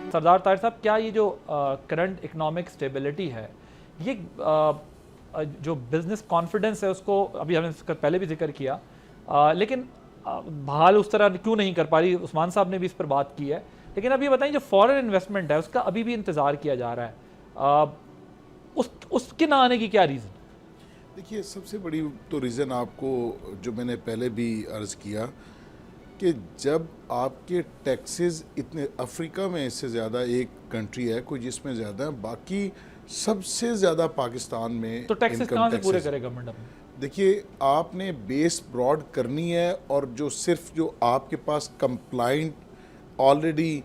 सरदार ताहिर साहब, क्या ये जो करंट इकोनॉमिक स्टेबिलिटी है, ये जो बिजनेस कॉन्फिडेंस है उसको, अभी हमने इसका पहले भी जिक्र किया, लेकिन बहाल उस तरह क्यों नहीं कर पा रही? उस्मान साहब ने भी इस पर बात की है। लेकिन अब ये बताएं, जो फॉरेन इन्वेस्टमेंट है उसका अभी भी इंतज़ार किया जा रहा है, उसके ना आने की क्या रीज़न? देखिए, सबसे बड़ी तो रीज़न आपको जो मैंने पहले भी अर्ज़ किया कि जब आपके टैक्सेस इतने, अफ्रीका में इससे ज़्यादा एक कंट्री है कोई जिसमें ज़्यादा है, बाकी सबसे ज़्यादा पाकिस्तान में। तो टैक्सेस कहाँ से पूरे करे गवर्नमेंट अपने? देखिए, आपने बेस ब्रॉड करनी है और जो सिर्फ जो आपके पास कंप्लाइंट ऑलरेडी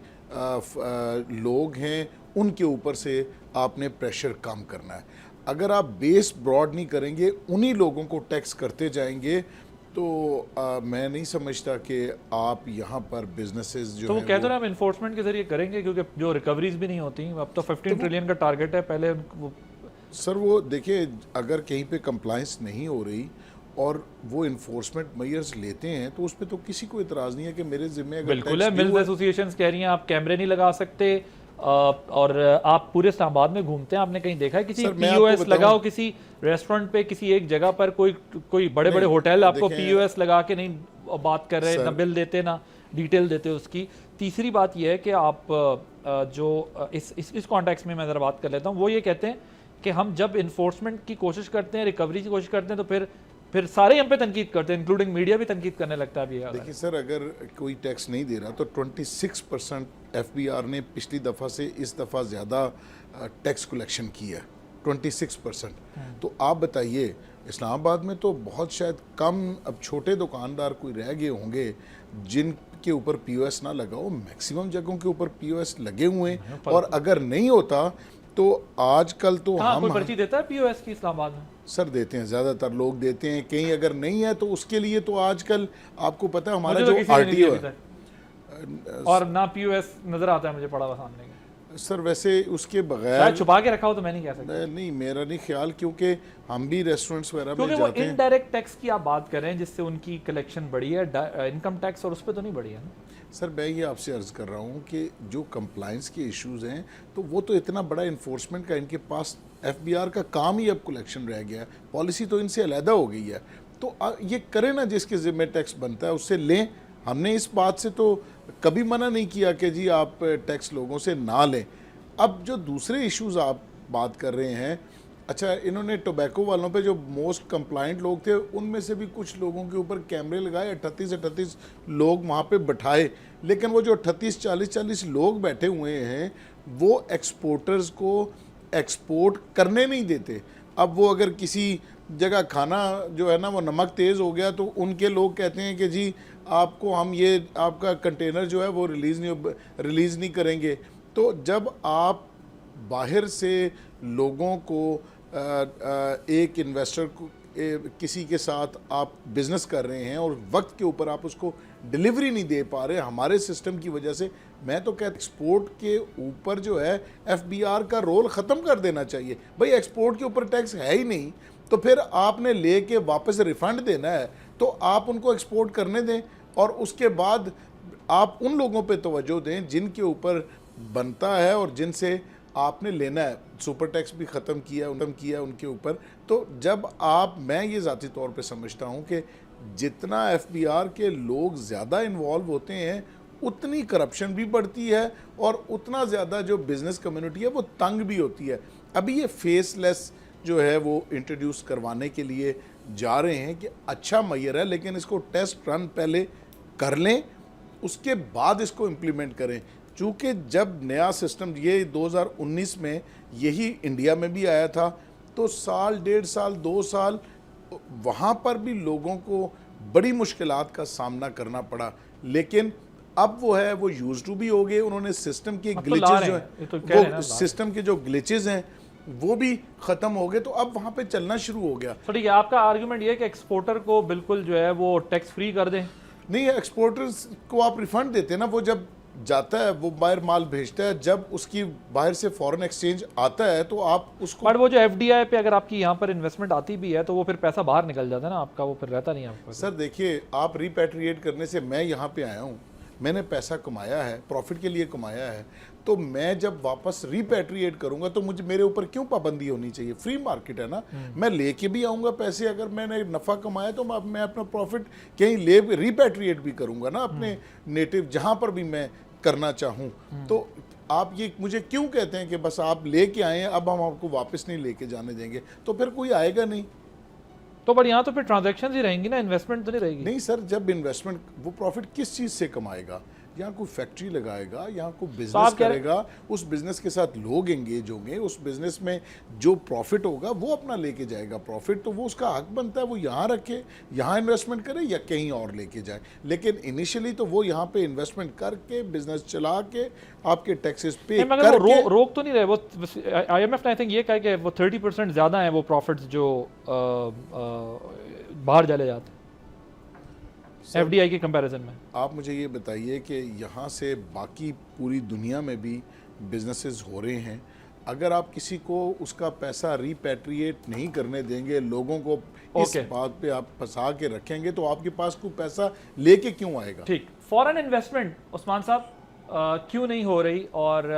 लोग हैं उनके ऊपर से आपने प्रेशर कम करना है। अगर आप बेस ब्रॉड नहीं करेंगे, उन्हीं लोगों को टैक्स करते जाएंगे, तो मैं नहीं समझता कि आप यहाँ पर बिजनेसेस जो तो वो हैं कहते हैं हम इन्फोर्समेंट के जरिए करेंगे, क्योंकि जो रिकवरीज भी नहीं होती। अब तो 15 ट्रिलियन का टारगेट है पहले वो। सर वो देखिए, अगर कहीं पे कंप्लाइंस नहीं हो रही और वो इन्फोर्समेंट मेजर्स लेते हैं तो उस पर तो किसी को इतराज़ नहीं है कि मेरे जिम्मे अगर बिल्कुल है। मिल्स एसोसिएशंस कह रही हैं आप कैमरे नहीं लगा सकते, और आप पूरे इस्लामाबाद में घूमते हैं, आपने कहीं देखा है किसी पीओएस लगाओ किसी रेस्टोरेंट पे, किसी एक जगह पर कोई बड़े बड़े होटल आपको पीओएस लगा के नहीं बात कर रहे, ना बिल देते ना डिटेल देते उसकी। तीसरी बात यह है कि आप जो इस कॉन्टेक्स्ट में मैं ज़रा बात कर लेता हूँ, वो ये कहते हैं कि हम जब इन्फोर्समेंट की कोशिश करते हैं, रिकवरी की कोशिश करते हैं, तो फिर सारे हम पे तनकीद करते हैं, इंक्लूडिंग मीडिया भी तनकीद करने लगता है। अभी देखिए सर, अगर कोई टैक्स नहीं दे रहा तो 26% एफबीआर ने पिछली दफ़ा से इस दफ़ा ज़्यादा टैक्स कलेक्शन किया है, 26%। तो आप बताइए, इस्लामाबाद में तो बहुत शायद कम अब छोटे दुकानदार कोई रह गए होंगे जिनके ऊपर पीओएस ना लगा हो। मैक्सिमम जगहों के ऊपर पीओएस लगे हुए हैं, और अगर नहीं होता तो आजकल तो हम कोई पर्ची देता है पीओएस की इस्लामाबाद में? सर देते हैं, ज़्यादातर लोग देते हैं। कहीं अगर नहीं है तो उसके लिए तो आजकल आपको पता है हमारा जो आरटीओ है, और ना पीओएस नजर आता है मुझे पड़ा हुआ सामने। सर वैसे उसके बगैर छुपा के रखा हो तो मैं नहीं कह सकता। नहीं, मेरा नहीं ख्याल, क्योंकि हम भी रेस्टोरेंट्स वगैरह में जाते हैं। इनडायरेक्ट टैक्स की आप बात कर रहे हैं जिससे उनकी कलेक्शन बढ़ी है, इनकम टैक्स और उस पर तो नहीं बढ़ी है ना? सर मैं ये आपसे अर्ज़ कर रहा हूँ कि जो कंप्लाइंस के इश्यूज़ हैं तो वो तो इतना बड़ा इन्फोर्समेंट का इनके पास, एफबीआर का काम ही अब कलेक्शन रह गया है, पॉलिसी तो इनसे अलहदा हो गई है। तो ये करें ना, जिसके ज़िम्मे टैक्स बनता है उससे लें। हमने इस बात से तो कभी मना नहीं किया कि जी आप टैक्स लोगों से ना लें। अब जो दूसरे इश्यूज़ आप बात कर रहे हैं, अच्छा इन्होंने टोबैको वालों पे जो मोस्ट कंप्लाइंट लोग थे उनमें से भी कुछ लोगों के ऊपर कैमरे लगाए, 38 लोग वहाँ पे बैठाए, लेकिन वो जो 38-40 लोग बैठे हुए हैं वो एक्सपोर्टर्स को एक्सपोर्ट करने नहीं देते। अब वो अगर किसी जगह खाना जो है ना वो नमक तेज़ हो गया तो उनके लोग कहते हैं कि जी आपको हम ये आपका कंटेनर जो है वो रिलीज़ नहीं करेंगे। तो जब आप बाहर से लोगों को एक इन्वेस्टर को किसी के साथ आप बिज़नेस कर रहे हैं और वक्त के ऊपर आप उसको डिलीवरी नहीं दे पा रहे हमारे सिस्टम की वजह से, मैं तो कहता एक्सपोर्ट के ऊपर जो है एफबीआर का रोल ख़त्म कर देना चाहिए। भाई एक्सपोर्ट के ऊपर टैक्स है ही नहीं तो फिर आपने लेके वापस रिफ़ंड देना है तो आप उनको एक्सपोर्ट करने दें, और उसके बाद आप उन लोगों पे तवज्जो दें जिनके ऊपर बनता है और जिनसे आपने लेना है। सुपर टैक्स भी ख़त्म किया उनके ऊपर। तो जब आप, मैं ये ज़ाती तौर पे समझता हूँ कि जितना एफबीआर के लोग ज़्यादा इन्वॉल्व होते हैं उतनी करप्शन भी बढ़ती है और उतना ज़्यादा जो बिज़नेस कम्युनिटी है वो तंग भी होती है। अभी ये फेसलेस जो है वो इंट्रोड्यूस करवाने के लिए जा रहे हैं कि अच्छा मैयर है, लेकिन इसको टेस्ट रन पहले कर लें, उसके बाद इसको इम्प्लीमेंट करें। चूँकि जब नया सिस्टम ये 2019 में यही इंडिया में भी आया था तो साल, 1.5 साल, 2 साल वहाँ पर भी लोगों को बड़ी मुश्किलात का सामना करना पड़ा, लेकिन अब वो है वो यूज टू भी हो गए। उन्होंने सिस्टम के ग्लिचेस जो है वो सिस्टम के जो ग्लिचेस हैं वो भी ख़त्म हो गए, तो अब वहाँ पे चलना शुरू हो गया। तो ठीक है, आपका आर्गुमेंट ये है कि एक्सपोर्टर को बिल्कुल जो है वो टैक्स फ्री कर दें? नहीं, एक्सपोर्टर्स को आप रिफंड देते हैं ना, वो जब जाता है वो बाहर माल भेजता है, जब उसकी बाहर से फॉरेन एक्सचेंज आता है तो आप उसको, पर वो जो एफडीआई पे अगर आपकी यहाँ पर इन्वेस्टमेंट आती भी है तो वो फिर पैसा बाहर निकल जाता है ना आपका, वो फिर रहता नहीं आपका। सर देखिए, आप रिपैट्रिएट करने से, मैं यहाँ पे आया हूँ, मैंने पैसा कमाया है, प्रॉफिट के लिए कमाया है, तो मैं जब वापस रिपैट्रिएट करूंगा तो मुझे मेरे ऊपर क्यों पाबंदी होनी चाहिए? फ्री मार्केट है ना, मैं लेके भी आऊंगा पैसे, अगर मैंने नफा कमाया तो मैं अपना प्रॉफिट कहीं ले रिपैट्रिएट भी करूंगा ना अपने नेटिव जहां पर भी मैं करना चाहूं। तो आप ये मुझे क्यों कहते हैं कि बस आप लेके आए हैं, अब हम आपको वापस नहीं लेके जाने देंगे? तो फिर कोई आएगा नहीं। तो बट यहाँ तो फिर ट्रांजैक्शंस ही रहेंगी ना, इन्वेस्टमेंट तो नहीं रहेगी। नहीं सर, जब इन्वेस्टमेंट, वो प्रॉफिट किस चीज़ से कमाएगा? यहाँ कोई फैक्ट्री लगाएगा, यहाँ कोई बिजनेस करेगा, उस बिजनेस के साथ लोग एंगेज होंगे, उस बिजनेस में जो प्रॉफिट होगा वो अपना लेके जाएगा प्रॉफिट, तो वो उसका हक बनता है वो यहाँ रखे, यहाँ इन्वेस्टमेंट करे या कहीं और लेके जाए। लेकिन इनिशियली तो वो यहाँ पे इन्वेस्टमेंट करके बिजनेस चला के आपके टैक्सेस पे करके वो रोक तो नहीं रहे। वो IMF ने आई थिंक ये कहा कि वो 30% ज़्यादा है वो प्रॉफिट्स जो बाहर चले जाते हैं FDI के कंपैरिजन में। आप मुझे ये बताइए कि यहाँ से बाकी पूरी दुनिया में भी बिजनेसेस हो रहे हैं, अगर आप किसी को उसका पैसा रिपैट्रिएट नहीं करने देंगे, लोगों को इस बात पे आप फंसा के रखेंगे, तो आपके पास कोई पैसा लेके क्यों आएगा? ठीक, फॉरेन इन्वेस्टमेंट उस्मान साहब क्यों नहीं हो रही, और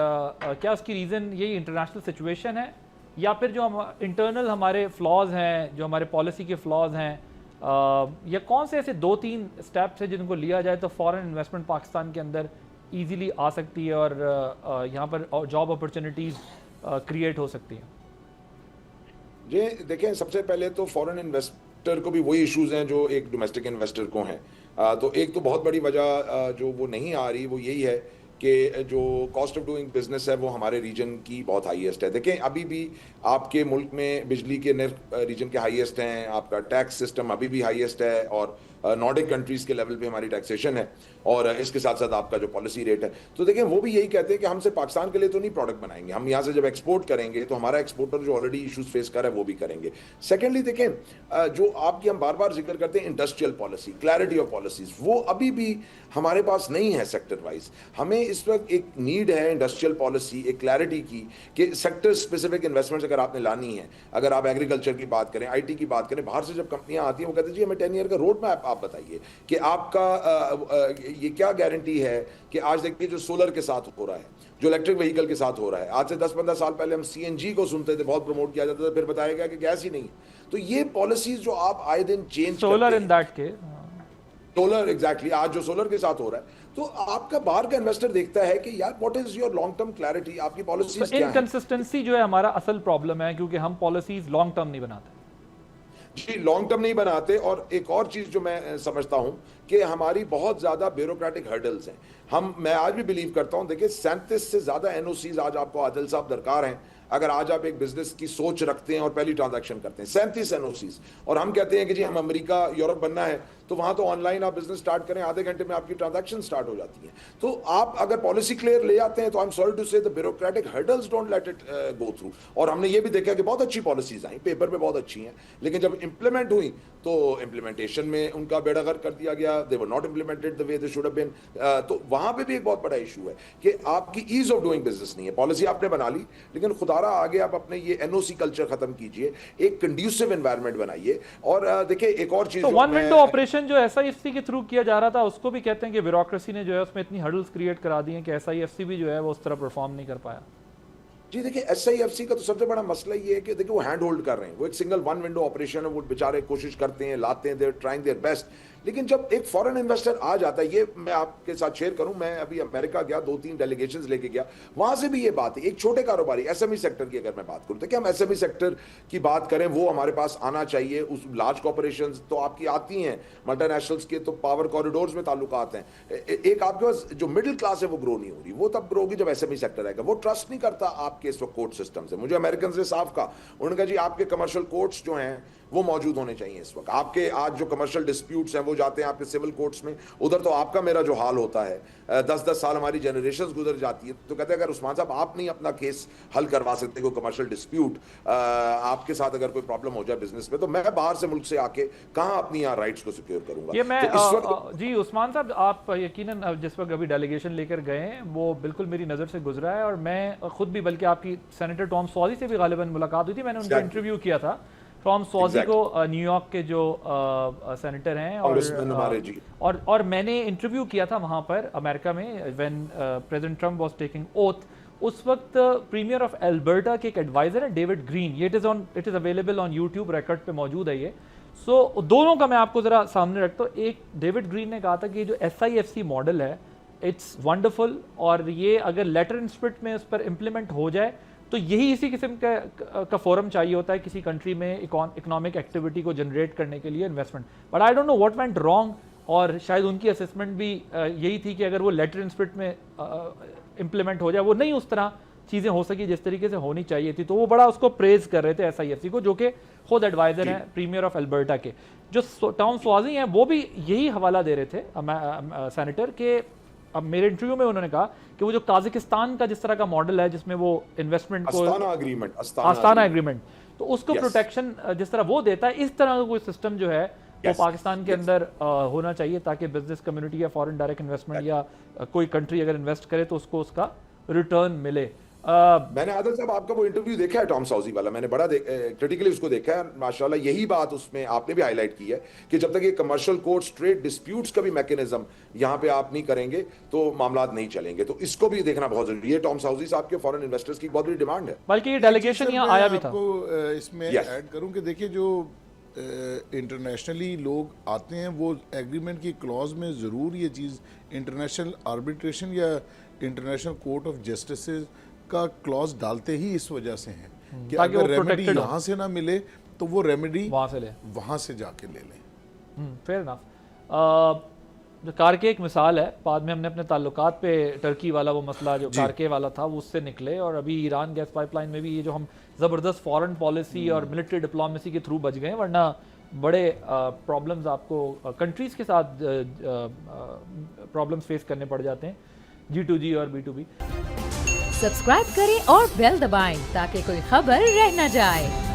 क्या उसकी रीज़न यही इंटरनेशनल सिचुएशन है, या फिर जो हम इंटरनल हमारे फ्लॉज हैं, जो हमारे पॉलिसी के फ्लॉज हैं, या कौन से ऐसे 2-3 स्टेप्स हैं जिनको लिया जाए तो फॉरेन इन्वेस्टमेंट पाकिस्तान के अंदर इजीली आ सकती है और यहाँ पर जॉब अपॉर्चुनिटीज़ क्रिएट हो सकती हैं? जी देखें, सबसे पहले तो फॉरेन इन्वेस्टर को भी वही इश्यूज हैं जो एक डोमेस्टिक इन्वेस्टर को हैं। तो एक तो बहुत बड़ी वजह जो वो नहीं आ रही वो यही है कि जो कॉस्ट ऑफ डूइंग बिजनेस है वो हमारे रीजन की बहुत हाईएस्ट है। देखें, अभी भी आपके मुल्क में बिजली के निर्ख रीजन के हाईएस्ट हैं, आपका टैक्स सिस्टम अभी भी हाईएस्ट है, और नॉर्डिक कंट्रीज के लेवल पे हमारी टैक्सेशन है, और इसके साथ साथ आपका जो पॉलिसी रेट है। तो देखें, वो भी यही कहते हैं कि हमसे पाकिस्तान के लिए तो नहीं प्रोडक्ट बनाएंगे, हम यहाँ से जब एक्सपोर्ट करेंगे तो हमारा एक्सपोर्टर जो ऑलरेडी इशूज फेस कर रहा है वो भी करेंगे। सेकेंडली देखें, जो आपकी हम बार बार जिक्र करते हैं industrial policy, clarity of policies, वो अभी भी हमारे पास नहीं है सेक्टर वाइज। हमें इस वक्त एक नीड है इंडस्ट्रियल पॉलिसी, एक क्लैरिटी की, कि सेक्टर स्पेसिफिक इन्वेस्टमेंट्स अगर आपने लानी है, अगर आप एग्रीकल्चर की बात करें, IT की बात करें, बाहर से जब कंपनियां आती हैं वो कहते हैं जी हमें 10 ईयर का रोड मैप आप बताइए कि आपका ये क्या गारंटी है कि आज देखिए जो सोलर के साथ हो रहा है, जो इलेक्ट्रिक व्हीकल के साथ हो रहा है, आज से 10-15 साल पहले हम CNG को सुनते थे, बहुत प्रमोट किया जाता था, फिर बताया गया कि गैस ही नहीं। तो ये पॉलिसीज जो आप आए दिन चेंज सोलर इन दैट के सोलर, एग्जैक्टली, आज जो सोलर के साथ हो रहा है, तो आपका बाहर का इन्वेस्टर देखता है कि यार what is your long term clarity, आपकी पॉलिसीज क्या है। इनकंसिस्टेंसी जो है हमारा असल प्रॉब्लम है, क्योंकि हम पॉलिसीज लॉन्ग टर्म नहीं बनाते जी, लॉन्ग टर्म नहीं बनाते। और एक और चीज जो मैं समझता हूं कि हमारी बहुत ज्यादा ब्यूरोक्रेटिक हर्डल्स हैं। मैं आज भी बिलीव करता हूं, देखिए 37 से ज्यादा NOCs आज आपको आदिल साहब दरकार हैं अगर आज आप एक बिजनेस की सोच रखते हैं और पहली ट्रांजैक्शन करते हैं। 37 NOCs, और हम कहते हैं कि जी हम अमेरिका यूरोप बनना है, तो वहां तो ऑनलाइन आप बिजनेस स्टार्ट करें, आधे घंटे में आपकी ट्रांजैक्शन स्टार्ट हो जाती है। तो आप अगर पॉलिसी क्लियर ले आते हैं तो आई एम सॉरी टू से the bureaucratic hurdles don't let it go through. और हमने ये भी देखा कि बहुत अच्छी पॉलिसीज आई, पेपर पे बहुत अच्छी हैं, लेकिन जब इंप्लीमेंट हुई तो इंप्लीमेंटेशन में उनका बेड़ा गर्क कर दिया गया, they were not implemented the way they should have been. तो वहां पे भी एक बहुत बड़ा इशू है कि आपकी ईज ऑफ डूइंग बिजनेस नहीं है। पॉलिसी आपने बना ली, लेकिन खुदारा आगे आप अपने ये NOC कल्चर खत्म कीजिए, एक कंड्यूसिव एनवायरनमेंट बनाइए। और देखिए एक और चीज, तो वन विंडो ऑपरेशन जो SIFC के थ्रू किया जा रहा था, उसको भी कहते हैं कि ब्यूरोक्रेसी ने जो है उसमें इतनी हर्डल्स क्रिएट करा दी हैं कि SIFC भी जो है वो उस तरह परफॉर्म नहीं कर पाया। जी देखिए, SIFC का तो सबसे बड़ा मसला ये है कि देखिए वो हैंड होल्ड कर रहे हैं, वो एक सिंगल वन विंडो ऑपरेशन है, वो बेचारे कोशिश करते हैं, लाते हैं, दे ट्राइंग देयर बेस्ट। लेकिन जब एक फॉरेन इन्वेस्टर आ जाता है, ये मैं आपके साथ शेयर करूं, मैं अभी अमेरिका गया, 2-3 डेलीगेशंस लेके गया, वहां से भी ये बात है। एक छोटे कारोबारी SME सेक्टर की अगर मैं बात करूं, तो क्या हम SME सेक्टर की बात करें, वो हमारे पास आना चाहिए। उस लार्ज कॉर्पोरेशंस तो आपकी आती हैं, मल्टीनेशनल्स के तो पावर कॉरिडोर्स में ताल्लुकात हैं, एक आपके पास जो मिडिल क्लास है वो ग्रो नहीं हो रही, वो तब ग्रो होगी जब SME सेक्टर आएगा। वो ट्रस्ट नहीं करता आपके इस वक्त कोर्ट सिस्टम से। मुझे अमेरिकन से साफ कहा, उन्होंने कहा जी आपके कमर्शियल कोर्ट्स जो हैं वो मौजूद होने चाहिए इस वक्त। आपके आज जो कमर्शियल डिस्प्यूट्स हैं वो जाते हैं आपके सिविल कोर्ट्स में, उधर तो आपका मेरा जो हाल होता है, 10-10 साल हमारी जनरेशंस गुजर जाती है। तो कहते हैं अगर उस्मान साहब आप नहीं अपना केस हल करवा सकते, कोई कमर्शियल डिस्प्यूट आपके साथ अगर कोई प्रॉब्लम हो जाए बिजनेस में, तो मैं बाहर से मुल्क से आके कहां अपनी यहाँ राइट्स को सिक्योर करूंगा। ये मैं तो जी उस्मान साहब, आप यकीनन जिस वक्त अभी डेलीगेशन लेकर गए वो बिल्कुल मेरी नज़र से गुजरा है, और मैं खुद भी, बल्कि आपकी सेनेटर टॉम सॉली से भी गालिबन मुलाकात हुई थी, मैंने उनका इंटरव्यू किया था। टॉम सॉजी को न्यूयॉर्क के जो सेनेटर हैं कांग्रेसमैन हमारे जी। और मैंने इंटरव्यू किया था वहाँ पर अमेरिका में when president Trump was taking oath. उस वक्त प्रीमियर ऑफ एल्बर्टा के एक एडवाइजर है डेविड ग्रीन, ये it is available on YouTube, record पे मौजूद है ये। सो दोनों का मैं आपको ज़रा सामने रखता हूँ। एक डेविड ग्रीन ने कहा था कि जो SIFC मॉडल है इट्स वंडरफुल, और ये अगर लेटर इन स्पिरिट में उस पर इम्प्लीमेंट हो जाए तो यही इसी किस्म का फोरम चाहिए होता है किसी कंट्री में इकोनॉमिक एक्टिविटी को जनरेट करने के लिए, investment. But I don't know what went wrong, और शायद उनकी असेसमेंट भी यही थी कि अगर वो लेटर इन स्पिरिट में इम्प्लीमेंट हो जाए, वो नहीं उस तरह चीज़ें हो सकी जिस तरीके से होनी चाहिए थी। तो वो बड़ा उसको प्रेज कर रहे थे SIFC को, जो कि खुद एडवाइजर हैं प्रीमियर ऑफ एल्बर्टा के। जो टॉम सॉजी हैं वो भी यही हवाला दे रहे थे सेनेटर के। अब मेरे इंटरव्यू में उन्होंने कहा कि वो जो काजाकिस्तान का जिस तरह का मॉडल है जिसमें वो इन्वेस्टमेंट को आस्ताना एग्रीमेंट, तो उसको प्रोटेक्शन जिस तरह वो देता है, इस तरह का कोई सिस्टम जो है वो पाकिस्तान के अंदर होना चाहिए, ताकि बिजनेस कम्युनिटी या फॉरेन डायरेक्ट इन्वेस्टमेंट या कोई कंट्री अगर इन्वेस्ट करे तो उसको उसका रिटर्न मिले। मैंने आदल साहब आपका वो इंटरव्यू देखा है टॉम सॉजी वाला, मैंने बड़ा क्रिटिकली उसको देखा है। माशाल्लाह यही बात उसमें आपने भी हाईलाइट की है कि जब तक ये कमर्शियल कोर्ट्स ट्रेड डिस्प्यूट्स का भी मैकेनिज्म यहाँ पे आप नहीं करेंगे तो मामलात नहीं चलेंगे। तो इसको भी देखना बहुत जरूरी है। टॉम सॉजी साहब के फॉरेन इन्वेस्टर्स की बहुत बड़ी डिमांड है, बल्कि ये डेलीगेशन यहाँ आया भी था। इसमें ऐड करूँ कि देखिए जो इंटरनेशनली लोग आते हैं वो एग्रीमेंट की क्लॉज में ज़रूर ये चीज़ इंटरनेशनल आर्बिट्रेशन या इंटरनेशनल कोर्ट ऑफ जस्टिस का क्लॉज डालते ही इस वजह से हैं कि अगर रेमेडी यहाँ से ना मिले तो वो रेमेडी वहाँ से जाके ले लें। Fair enough. जो कारके एक मिसाल है, बाद में हमने अपने ताल्लुकात पे टर्की वाला वो मसला जो कारके वाला था वो उससे निकले, और अभी ईरान गैस पाइपलाइन में भी ये जो हम ज़बरदस्त फॉरेन पॉलिसी और मिलिट्री डिप्लोमेसी के थ्रू बच गए, वरना बड़े प्रॉब्लम्स आपको कंट्रीज़ के साथ प्रॉब्लम्स फेस करने पड़ जाते हैं, G2G और B2B। सब्सक्राइब करें और बेल दबाएं ताकि कोई खबर रह न जाए।